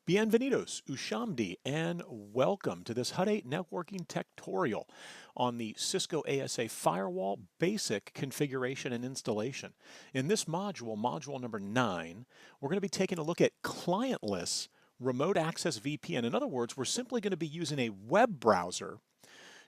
Bienvenidos, Ushamdi, and welcome to this Hut8 networking Techtorial on the Cisco ASA firewall basic configuration and installation. In this module, module number 9, we're going to be taking a look at clientless remote access VPN. In other words, we're simply going to be using a web browser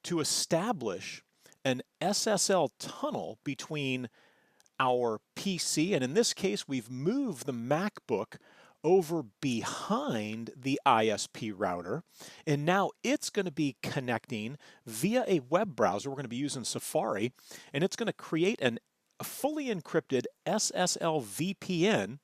to establish an SSL tunnel between our PC, and in this case, we've moved the MacBook over behind the ISP router, and now it's going to be connecting via a web browser. We're going to be using Safari, and it's going to create a fully encrypted Ssl Vpn,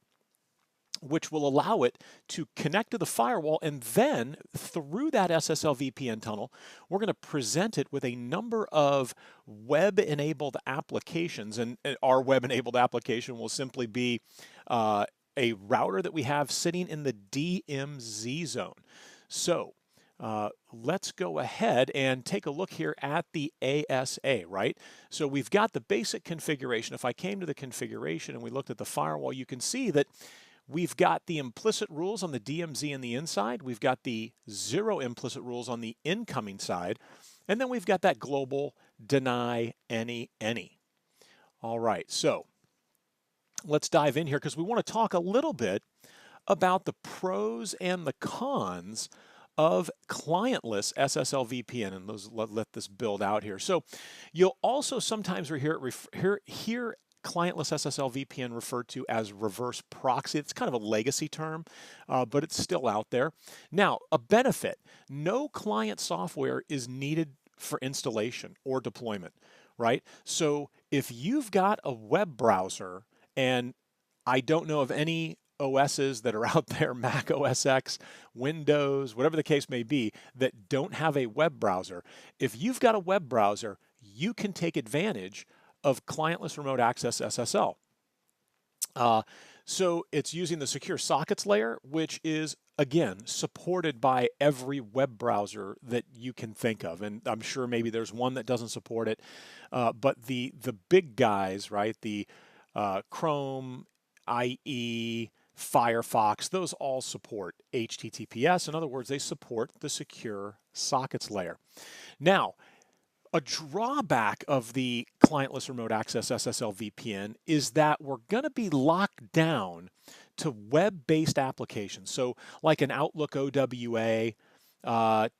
which will allow it to connect to the firewall, and then through that SSL VPN tunnel, we're going to present it with a number of web-enabled applications, and our web-enabled application will simply be a router that we have sitting in the DMZ zone. So let's go ahead and take a look here at the ASA, right? So we've got the basic configuration. If I came to the configuration and we looked at the firewall, you can see that we've got the implicit rules on the DMZ and the inside. We've got the 0 implicit rules on the incoming side. And then we've got that global deny any. All right, so let's dive in here because we want to talk a little bit about the pros and the cons of clientless SSL VPN, and let this build out here. So you'll also sometimes hear clientless SSL VPN referred to as reverse proxy. It's kind of a legacy term, but it's still out there. Now, a benefit: no client software is needed for installation or deployment, right? So if you've got a web browser, and I don't know of any OSs that are out there, Mac OS X, Windows, whatever the case may be, that don't have a web browser. If you've got a web browser, you can take advantage of clientless remote access SSL. So it's using the secure sockets layer, which is, again, supported by every web browser that you can think of. And I'm sure maybe there's one that doesn't support it. But the big guys, right, the Chrome, IE, Firefox, those all support HTTPS. In other words, they support the secure sockets layer. Now, a drawback of the clientless remote access SSL VPN is that we're going to be locked down to web-based applications. So like an Outlook OWA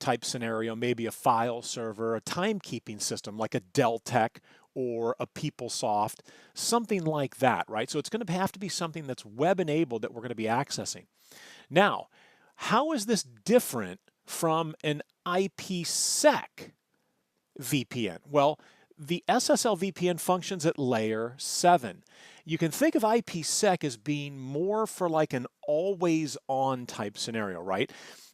type scenario, maybe a file server, a timekeeping system like a Dell Tech or a PeopleSoft, something like that, right? So it's going to have to be something that's web-enabled that we're going to be accessing. Now, how is this different from an IPsec VPN? Well, the SSL VPN functions at layer 7. You can think of IPsec as being more for like an always-on type scenario, right?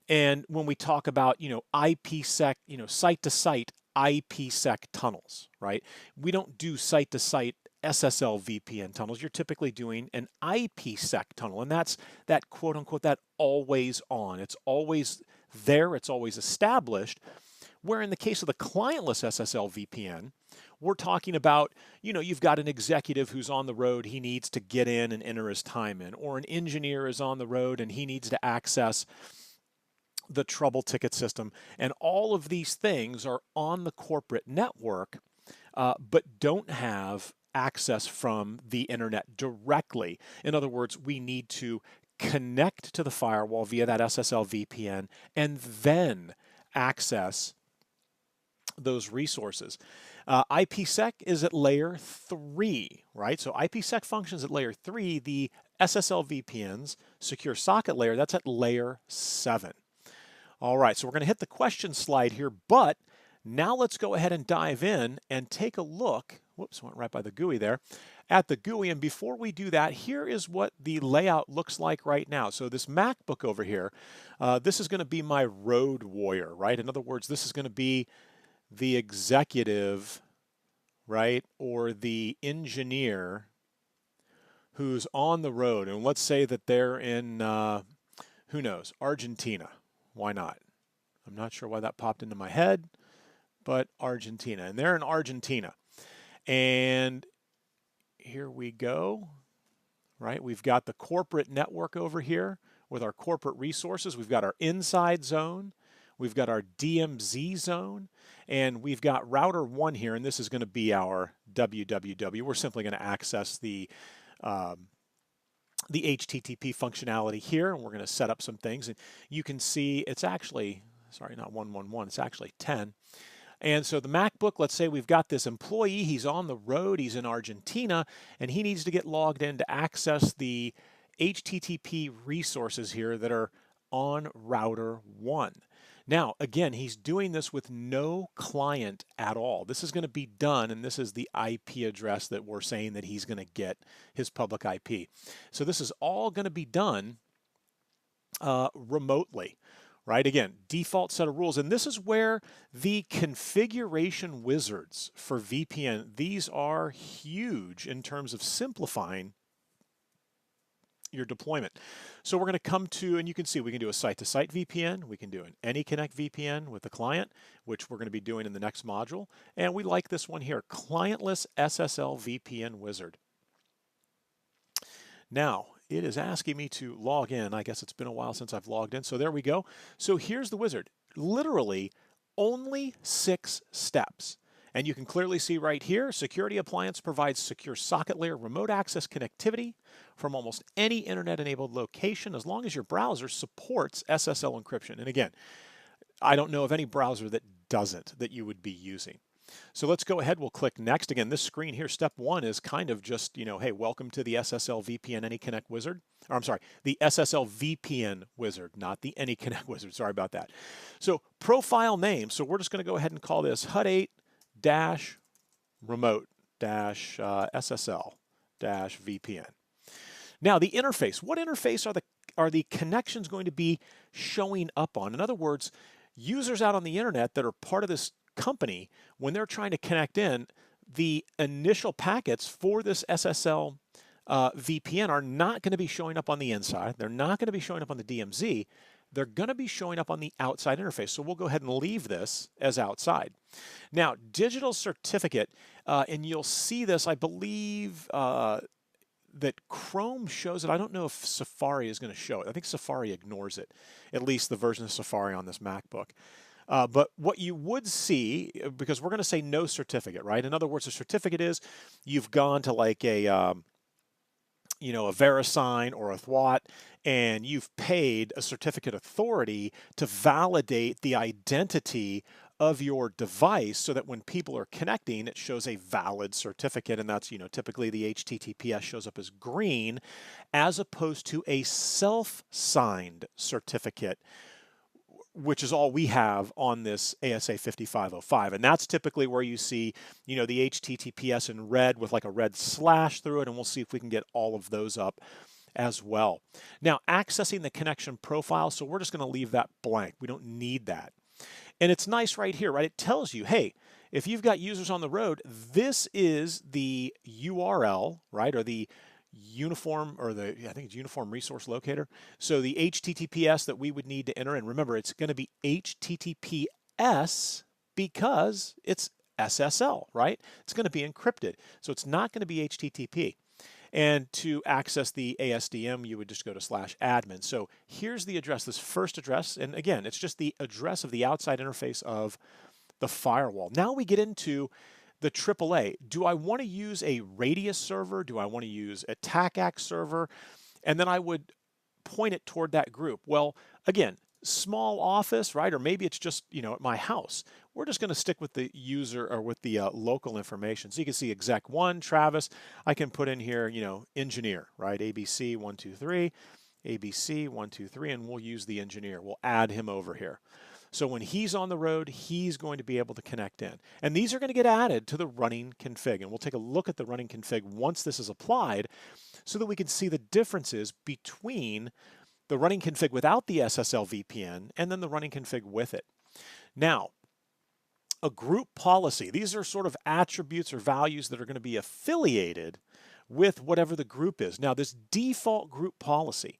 And when we talk about, IPsec, site-to-site IPsec tunnels, right? We don't do site-to-site SSL VPN tunnels. You're typically doing an IPsec tunnel, and that's that quote-unquote that always on. It's always there. It's always established. Where in the case of the clientless SSL VPN, we're talking about, you've got an executive who's on the road, he needs to get in and enter his time in, or an engineer is on the road and he needs to access the trouble ticket system. And all of these things are on the corporate network, but don't have access from the internet directly. In other words, we need to connect to the firewall via that SSL VPN and then access those resources. IPsec is at layer 3, right? So IPsec functions at layer 3. The SSL VPNs, secure socket layer, that's at layer 7. All right, so we're going to hit the question slide here, but now let's go ahead and dive in and take a look. Whoops, went right by the GUI there. At the GUI, and before we do that, here is what the layout looks like right now. So this MacBook over here, this is going to be my road warrior, right? In other words, this is going to be the executive, right, or the engineer who's on the road. And let's say that they're in, who knows, Argentina. Why not? I'm not sure why that popped into my head, but Argentina. And they're in Argentina. And here we go, right? We've got the corporate network over here with our corporate resources. We've got our inside zone, we've got our DMZ zone, and we've got router 1 here, and this is going to be our www. We're simply going to access the HTTP functionality here, and we're going to set up some things. And you can see it's actually, sorry, not 111, it's actually 10. And so the MacBook, let's say we've got this employee, he's on the road, he's in Argentina, and he needs to get logged in to access the HTTP resources here that are on router 1. Now, again, he's doing this with no client at all. This is going to be done, and this is the IP address that we're saying that he's going to get his public IP. So this is all going to be done remotely. Right? Again, default set of rules. And this is where the configuration wizards for VPN, these are huge in terms of simplifying your deployment. So we're going to come to, and you can see we can do a site-to-site VPN. We can do an Anyconnect VPN with the client, which we're going to be doing in the next module. And we like this one here, clientless Ssl Vpn wizard. Now, it is asking me to log in. I guess it's been a while since I've logged in. So there we go. So here's the wizard. Literally only 6 steps. And you can clearly see right here, Security Appliance provides secure socket layer remote access connectivity from almost any internet-enabled location as long as your browser supports SSL encryption. And again, I don't know of any browser that doesn't, that you would be using. So let's go ahead, we'll click next. Again, this screen here, step 1 is kind of just, you know, hey, welcome to the Ssl Vpn Anyconnect wizard. Or I'm sorry, the Ssl VPN wizard, not the Anyconnect wizard. Sorry about that. So profile name. So we're just going to go ahead and call this Hut8 remote SSL VPN. Now the interface. What interface are the connections going to be showing up on? In other words, users out on the internet that are part of this company, when they're trying to connect in, the initial packets for this SSL VPN are not going to be showing up on the inside. They're not going to be showing up on the DMZ. They're going to be showing up on the outside interface. So we'll go ahead and leave this as outside. Now, digital certificate, and you'll see this, I believe that Chrome shows it. I don't know if Safari is going to show it. I think Safari ignores it, at least the version of Safari on this MacBook. But what you would see, because we're going to say no certificate, right? In other words, a certificate is you've gone to like a VeriSign or a Hut8, and you've paid a certificate authority to validate the identity of your device so that when people are connecting, it shows a valid certificate. And that's, typically the HTTPS shows up as green as opposed to a self-signed certificate, which is all we have on this ASA 5505. And that's typically where you see, the HTTPS in red with like a red slash through it. And we'll see if we can get all of those up as well. Now, accessing the connection profile. So we're just going to leave that blank. We don't need that. And it's nice right here, right? It tells you, hey, if you've got users on the road, this is the URL, right? Or the uniform, or I think it's uniform resource locator. So the HTTPS that we would need to enter in, remember, it's going to be HTTPS because it's SSL, right? It's going to be encrypted. So it's not going to be HTTP. And to access the ASDM, you would just go to /admin. So here's the address, this first address. And again, it's just the address of the outside interface of the firewall. Now we get into the AAA. Do I want to use a radius server? Do I want to use a TACAC server? And then I would point it toward that group. Well, again, small office, right? Or maybe it's just, at my house. We're just going to stick with the user or with the local information. So you can see exec 1, Travis. I can put in here, engineer, right? ABC 123, ABC 123, and we'll use the engineer. We'll add him over here. So when he's on the road, he's going to be able to connect in. And these are going to get added to the running config. And we'll take a look at the running config once this is applied so that we can see the differences between the running config without the SSL VPN and then the running config with it. Now, a group policy. These are sort of attributes or values that are going to be affiliated with whatever the group is. Now, this default group policy,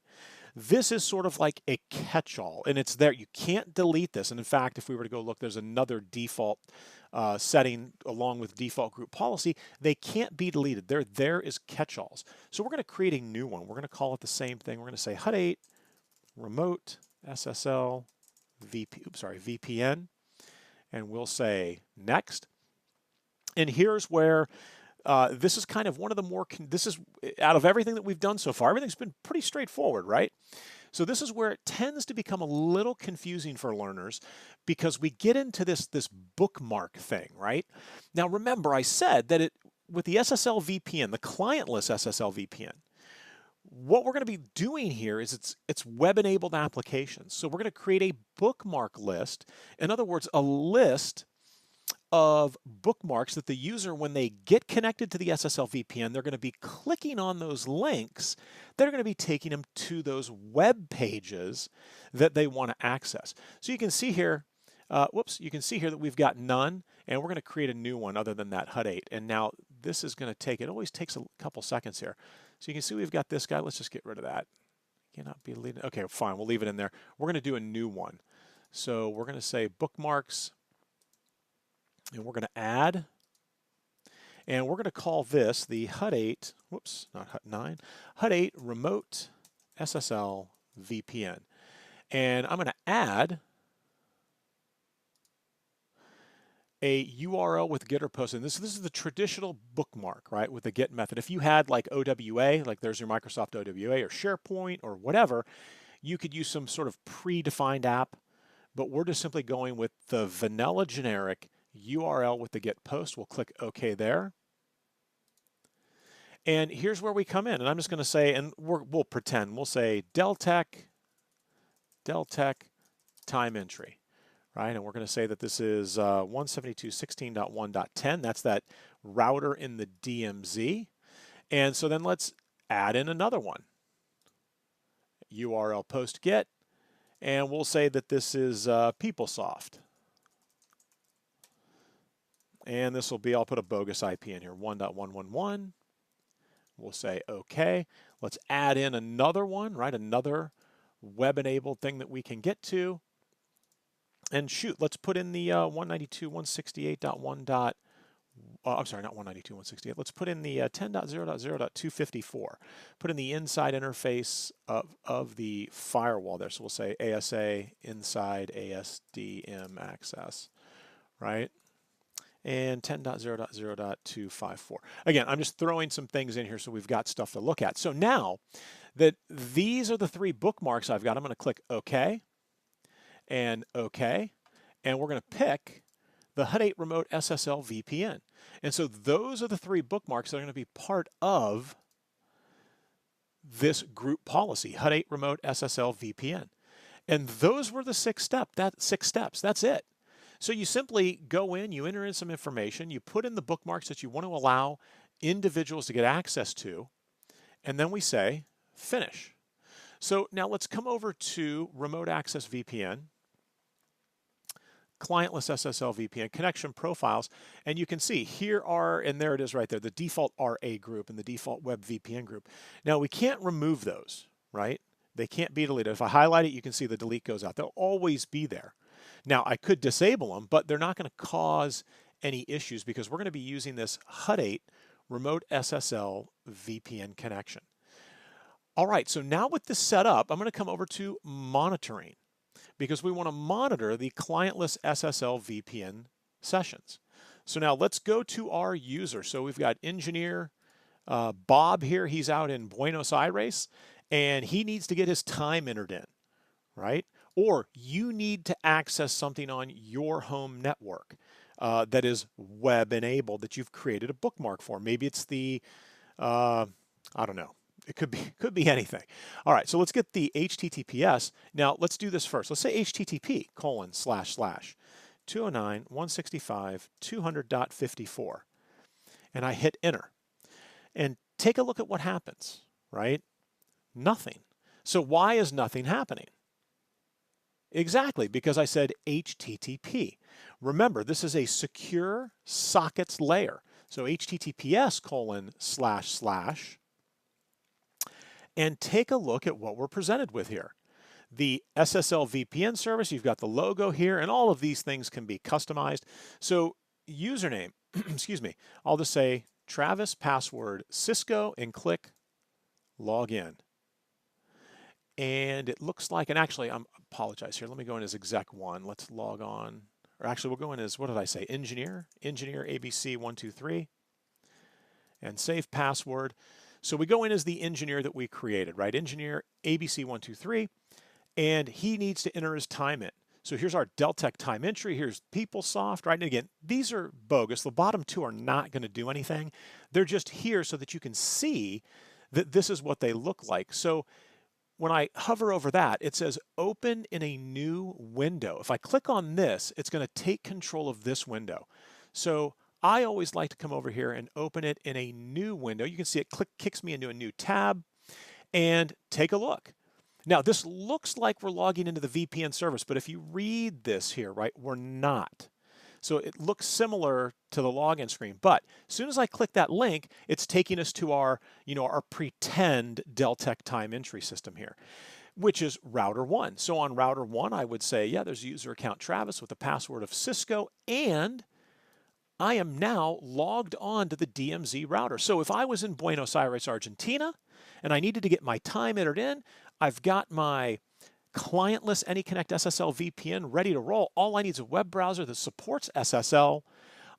this is sort of like a catch-all, and it's there. You can't delete this. And in fact, if we were to go look, there's another default setting along with default group policy. They can't be deleted. They're there as catch-alls. So we're going to create a new one. We're going to call it the same thing. We're going to say Hut8 remote SSL VPN, and we'll say next. And here's where this is kind of one of the more, this is out of everything that we've done so far, everything's been pretty straightforward, right? So this is where it tends to become a little confusing for learners because we get into this bookmark thing, right? Now remember, I said that with the SSL VPN, the clientless SSL VPN, what we're going to be doing here is it's web-enabled applications. So we're going to create a bookmark list. In other words, a list of bookmarks that the user, when they get connected to the SSL VPN, they're going to be clicking on those links that are going to be taking them to those web pages that they want to access. So you can see here, you can see here that we've got none, and we're going to create a new one other than that Hut8. And now this is going to take, it always takes a couple seconds here. So you can see we've got this guy. Let's just get rid of that. Cannot be deleted. Okay, fine, we'll leave it in there. We're going to do a new one. So we're going to say bookmarks, and we're going to add, and we're going to call this the Hut8, whoops, not Hut9, Hut8 Remote SSL VPN. And I'm going to add a URL with get or post. And this is the traditional bookmark, right, with the get method. If you had like OWA, like there's your Microsoft OWA or SharePoint or whatever, you could use some sort of predefined app, but we're just simply going with the vanilla generic URL with the get post. We'll click OK there. And here's where we come in. And I'm just going to say, and we'll pretend, we'll say Dell Tech time entry, right? And we're going to say that this is 172.16.1.10. That's that router in the DMZ. And so then let's add in another one. URL post get. And we'll say that this is PeopleSoft. And this will be, I'll put a bogus IP in here, 1.111. We'll say OK. Let's add in another one, right? Another web-enabled thing that we can get to. And shoot, let's put in the 192.168.1. I'm sorry, not 192.168. Let's put in the 10.0.0.254. Put in the inside interface of the firewall there. So we'll say ASA inside ASDM access, right? And 10.0.0.254. Again, I'm just throwing some things in here so we've got stuff to look at. So now that these are the three bookmarks I've got, I'm going to click OK and OK, and we're going to pick the Hut8 Remote SSL VPN. And so those are the three bookmarks that are going to be part of this group policy, Hut8 Remote SSL VPN. And those were the six steps. That's it. So you simply go in, you enter in some information, you put in the bookmarks that you want to allow individuals to get access to, and then we say finish. So now let's come over to Remote Access VPN, Clientless SSL VPN, Connection Profiles, and you can see here are, and there it is right there, the default RA group and the default Web VPN group. Now we can't remove those, right? They can't be deleted. If I highlight it, you can see the delete goes out. They'll always be there. Now, I could disable them, but they're not going to cause any issues because we're going to be using this Hut8 Remote SSL VPN connection. All right, so now with this set up, I'm going to come over to monitoring because we want to monitor the clientless SSL VPN sessions. So now let's go to our user. So we've got engineer Bob here. He's out in Buenos Aires, and he needs to get his time entered in, right? Or you need to access something on your home network that is web enabled that you've created a bookmark for. Maybe it's the, I don't know. It could be anything. All right, so let's get the HTTPS. Now let's do this first. Let's say http://209.165.200.54, and I hit enter. And take a look at what happens, right? Nothing. So why is nothing happening? Exactly, because I said HTTP. Remember, this is a secure sockets layer. So HTTPS:// and take a look at what we're presented with here. The SSL VPN service, you've got the logo here, and all of these things can be customized. So username, excuse me, I'll just say Travis, password Cisco, and click log in. And it looks like, and actually, I apologize here. Let me go in as exec1. Let's log on. Or actually, we'll go in as, what did I say? Engineer ABC123, and save password. So we go in as the engineer that we created, right? Engineer ABC123, and he needs to enter his time in. So here's our Deltek time entry. Here's PeopleSoft, right? And again, these are bogus. The bottom two are not going to do anything. They're just here so that you can see that this is what they look like. So when I hover over that, it says open in a new window. If I click on this, it's going to take control of this window. So I always like to come over here and open it in a new window. You can see it kicks me into a new tab, and take a look. Now, this looks like we're logging into the VPN service, but if you read this here, right, we're not. So it looks similar to the login screen, but as soon as I click that link, it's taking us to our, our pretend Deltek time entry system here, which is router 1. So on router 1, I would say, yeah, there's user account Travis with the password of Cisco, and I am now logged on to the DMZ router. So if I was in Buenos Aires, Argentina, and I needed to get my time entered in, I've got my clientless Anyconnect Ssl VPN ready to roll. All I need is a web browser that supports SSL.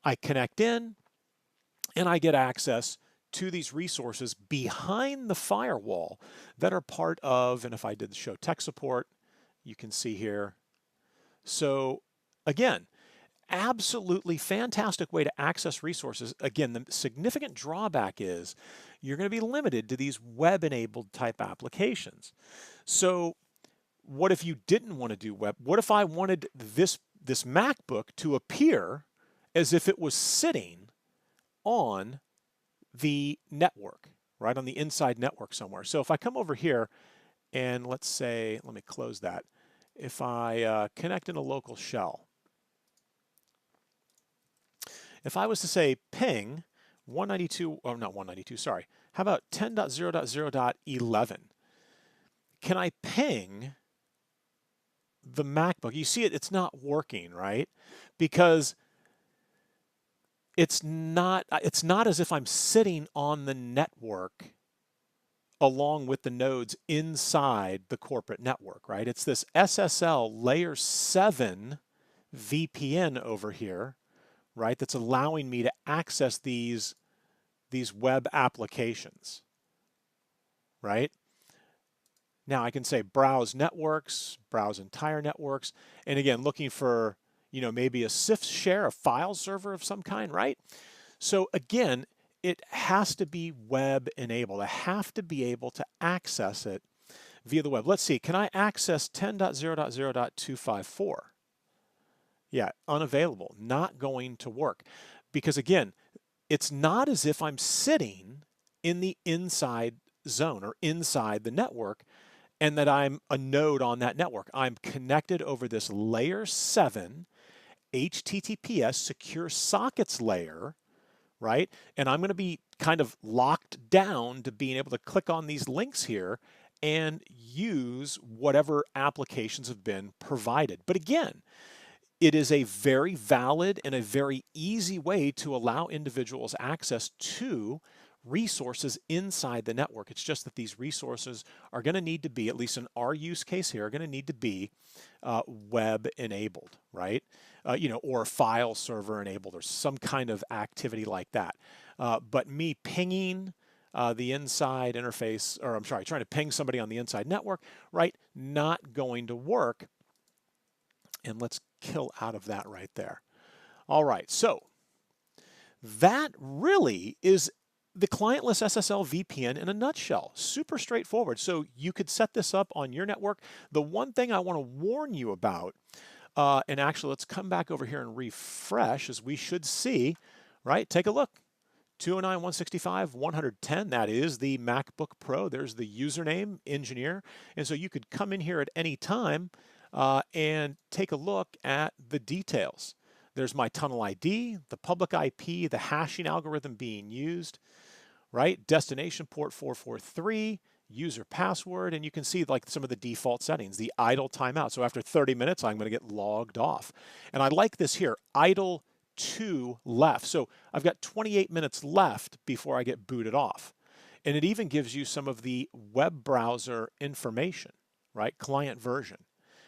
I connect in, and I get access to these resources behind the firewall that are part of, and if I did the show tech support, you can see here. So again, absolutely fantastic way to access resources. Again, the significant drawback is you're going to be limited to these web-enabled type applications. So what if you didn't want to do web? What if I wanted this MacBook to appear as if it was sitting on the network, right, on the inside network somewhere? So if I come over here and let's say, let me close that. If I connect in a local shell, if I was to say ping 192, oh, not 192, sorry. How about 10.0.0.11? Can I ping the MacBook? You see it's not working, right? Because it's not as if I'm sitting on the network along with the nodes inside the corporate network, right? It's this SSL layer 7 VPN over here, right, that's allowing me to access these web applications, right? Now I can say browse networks, browse entire networks, and again, looking for, maybe a CIFS share, a file server of some kind, right? So again, it has to be web enabled. I have to be able to access it via the web. Let's see, can I access 10.0.0.254? Yeah, unavailable, not going to work. Because again, it's not as if I'm sitting in the inside zone or inside the network and that I'm a node on that network. I'm connected over this layer 7 HTTPS secure sockets layer, right? And I'm going to be kind of locked down to being able to click on these links here and use whatever applications have been provided. But again, it is a very valid and a very easy way to allow individuals access to resources inside the network. It's just that these resources are going to need to be, at least in our use case here, are going to need to be web enabled, right? Or file server enabled or some kind of activity like that. But me pinging the inside interface, or I'm sorry, trying to ping somebody on the inside network, right? Not going to work. And let's kill out of that right there. All right, so that really is the clientless SSL VPN in a nutshell. Super straightforward. So you could set this up on your network. The one thing I want to warn you about, and actually let's come back over here and refresh, as we should see, right? Take a look. 209.165.110, that is the MacBook Pro. There's the username, engineer. And so you could come in here at any time and take a look at the details. There's my tunnel ID, the public IP, the hashing algorithm being used, right? Destination port 443, user password, and you can see like some of the default settings, the idle timeout. So after 30 minutes, I'm going to get logged off. And I like this here, idle 2 left. So I've got 28 minutes left before I get booted off. And it even gives you some of the web browser information, right? Client version.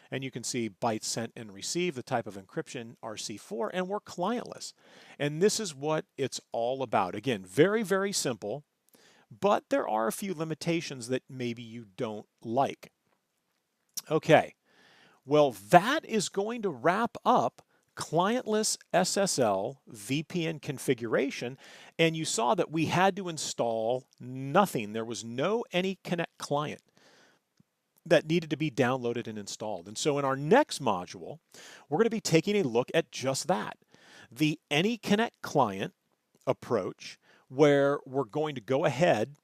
And you can see bytes sent and received, the type of encryption, RC4, and we're clientless. And this is what it's all about. Again, very, very simple, but there are a few limitations that maybe you don't like. Okay, well, that is going to wrap up clientless SSL VPN configuration. And you saw that we had to install nothing. There was no Anyconnect Client that needed to be downloaded and installed. And so in our next module, we're going to be taking a look at just that, the Anyconnect Client approach, where we're going to go ahead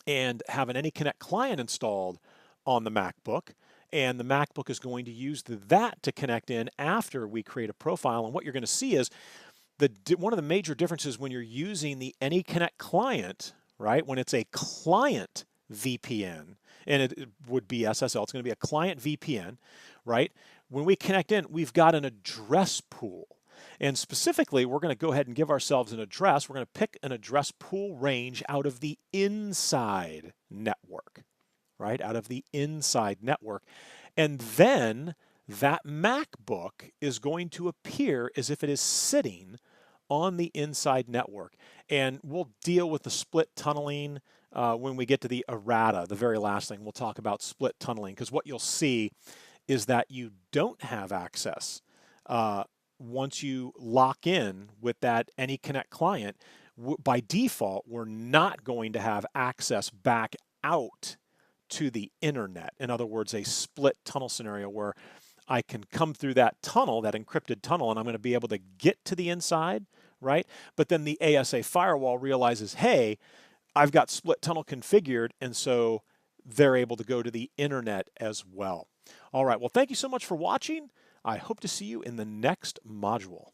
and have an Anyconnect Client installed on the MacBook, and the MacBook is going to use that to connect in after we create a profile. And what you're going to see is one of the major differences when you're using the Anyconnect Client, right, when it's a client VPN, and it would be SSL, it's going to be a client VPN, right? When we connect in, we've got an address pool. And specifically, we're going to go ahead and give ourselves an address. We're going to pick an address pool range out of the inside network, right? Out of the inside network. And then that MacBook is going to appear as if it is sitting on the inside network. And we'll deal with the split tunneling when we get to the errata, the very last thing. We'll talk about split tunneling, because what you'll see is that you don't have access. Once you lock in with that Anyconnect Client, by default, we're not going to have access back out to the internet. In other words, a split tunnel scenario where I can come through that tunnel, that encrypted tunnel, and I'm going to be able to get to the inside, right? But then the ASA firewall realizes, hey, I've got split tunnel configured, and so they're able to go to the internet as well. All right, well, thank you so much for watching. I hope to see you in the next module.